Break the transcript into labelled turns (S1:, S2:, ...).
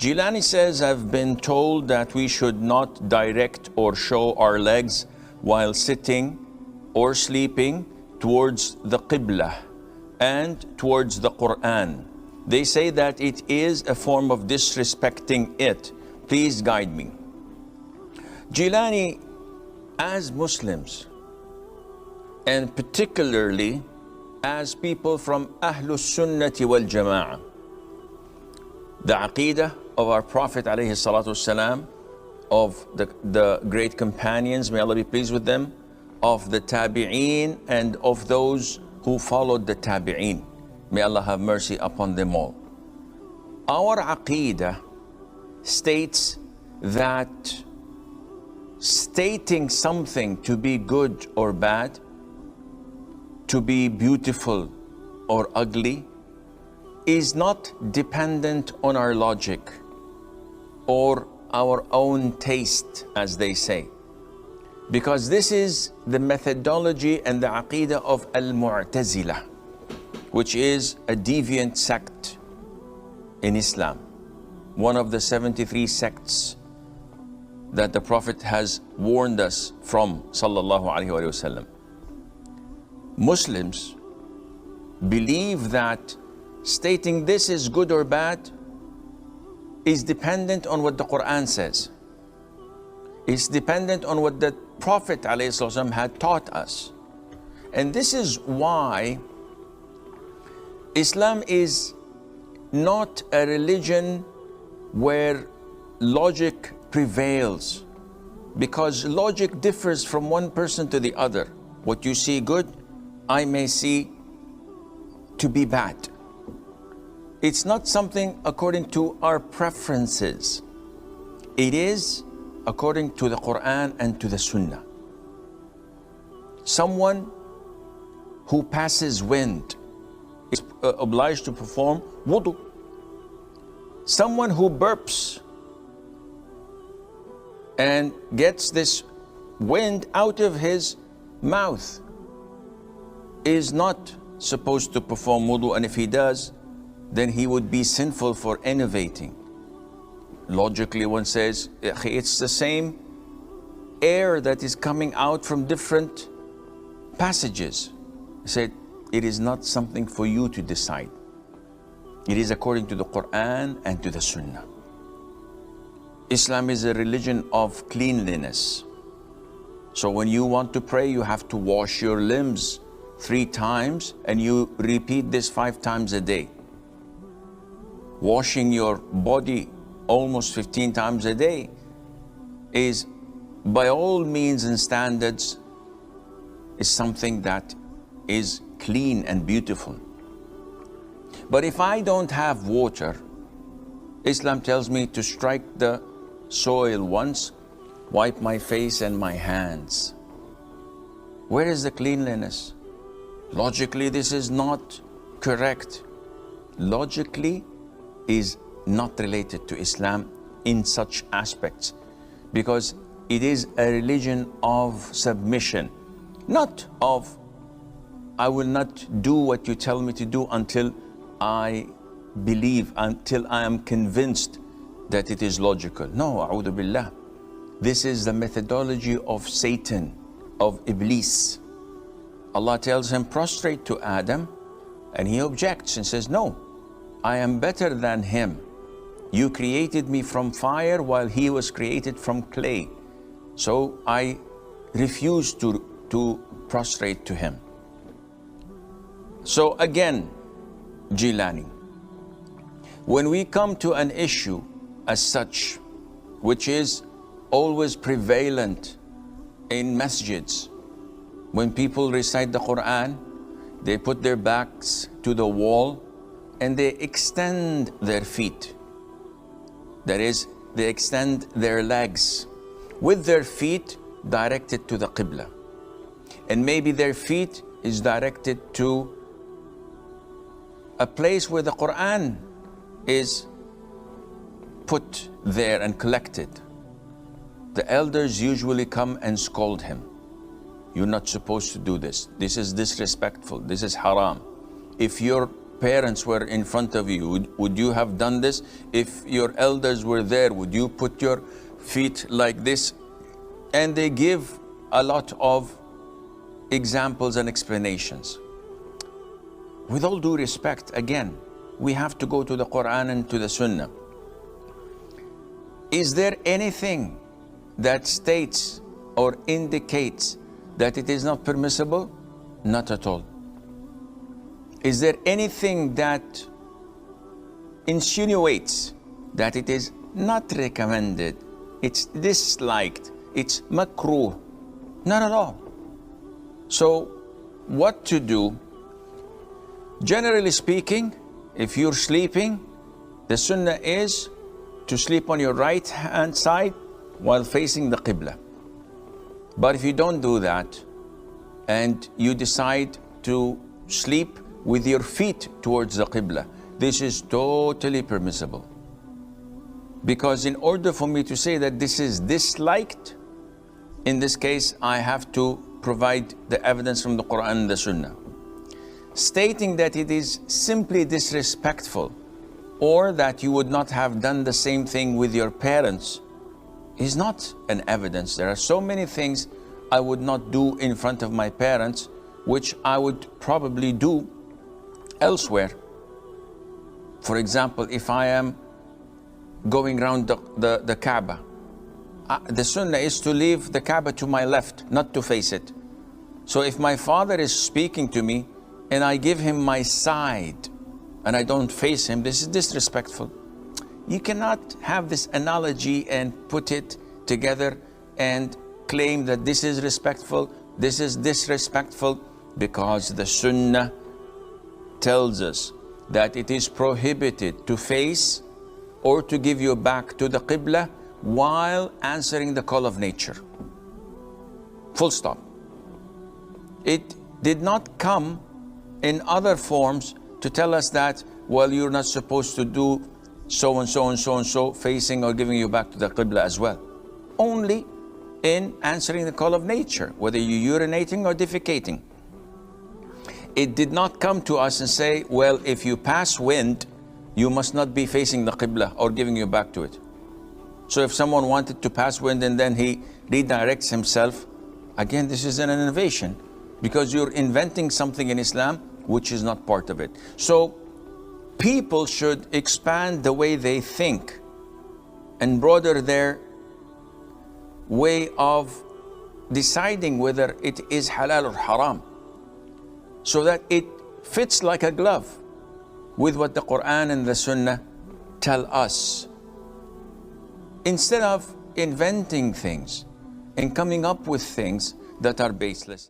S1: Jilani says, I've been told that we should not direct or show our legs while sitting or sleeping towards the Qibla and towards the Quran. They say that it is a form of disrespecting it. Please guide me. Jilani, as Muslims, and particularly as people from Ahlus Sunnati wal Jama'ah, the Aqidah of our Prophet alayhi salatu wasalam, of the great companions, may Allah be pleased with them, of the Tabi'een and of those who followed the Tabi'een. May Allah have mercy upon them all. Our Aqidah states that stating something to be good or bad, to be beautiful or ugly, is not dependent on our logic or our own taste, as they say. Because this is the methodology and the aqidah of Al-Mu'tazilah, which is a deviant sect in Islam, one of the 73 sects that the Prophet has warned us from, sallallahu alaihi wasallam. Muslims believe that stating this is good or bad is dependent on what the Quran says. It's dependent on what the Prophet ﷺ had taught us. And this is why Islam is not a religion where logic prevails, because logic differs from one person to the other. What you see good, I may see to be bad. It's not something according to our preferences. It is according to the Quran and to the Sunnah. Someone who passes wind is obliged to perform wudu. Someone who burps and gets this wind out of his mouth is not supposed to perform wudu, and if he does, then he would be sinful for innovating. Logically, one says, it's the same air that is coming out from different passages. I said, it is not something for you to decide. It is according to the Quran and to the Sunnah. Islam is a religion of cleanliness. So when you want to pray, you have to wash your limbs 3 times, and you repeat this 5 times a day. Washing your body almost 15 times a day is, by all means and standards, is something that is clean and beautiful. But if I don't have water, Islam tells me to strike the soil once, wipe my face and my hands. Where is the cleanliness? Logically, this is not correct. Logically is not related to Islam in such aspects, because it is a religion of submission, not of, I will not do what you tell me to do until I believe, until I am convinced that it is logical. No, a'udhu billah. This is the methodology of Satan, of Iblis. Allah tells him, prostrate to Adam, and he objects and says, no, I am better than him. You created me from fire while he was created from clay. So I refuse to prostrate to him. So again, Jilani, when we come to an issue as such, which is always prevalent in masjids, when people recite the Quran, they put their backs to the wall and they extend their feet. That is, they extend their legs with their feet directed to the Qibla. And maybe their feet is directed to a place where the Quran is put there and collected. The elders usually come and scold him. You're not supposed to do this. This is disrespectful. This is haram. If your parents were in front of you, would you have done this? If your elders were there, would you put your feet like this? And they give a lot of examples and explanations. With all due respect, again, we have to go to the Quran and to the Sunnah. Is there anything that states or indicates that it is not permissible? Not at all. Is there anything that insinuates that it is not recommended, it's disliked, it's makruh? Not at all. So what to do? Generally speaking, if you're sleeping, the sunnah is to sleep on your right hand side while facing the Qibla. But if you don't do that and you decide to sleep with your feet towards the Qibla, this is totally permissible. Because in order for me to say that this is disliked, in this case, I have to provide the evidence from the Quran and the Sunnah. Stating that it is simply disrespectful or that you would not have done the same thing with your parents is not an evidence. There are so many things I would not do in front of my parents, which I would probably do elsewhere. For example, if I am going around the Kaaba, the sunnah is to leave the Kaaba to my left, not to face it. So if my father is speaking to me and I give him my side and I don't face him, this is disrespectful. You cannot have this analogy and put it together and claim that this is respectful, this is disrespectful, because the sunnah tells us that it is prohibited to face or to give your back to the Qibla while answering the call of nature. Full stop. It did not come in other forms to tell us that, well, you're not supposed to do so and so and so and so, facing or giving you back to the Qibla as well. Only in answering the call of nature, whether you're urinating or defecating. It did not come to us and say, well, if you pass wind, you must not be facing the Qibla or giving you back to it. So if someone wanted to pass wind and then he redirects himself, again, this is an innovation, because you're inventing something in Islam which is not part of it. So people should expand the way they think and broaden their way of deciding whether it is halal or haram, so that it fits like a glove with what the Quran and the Sunnah tell us, instead of inventing things and coming up with things that are baseless.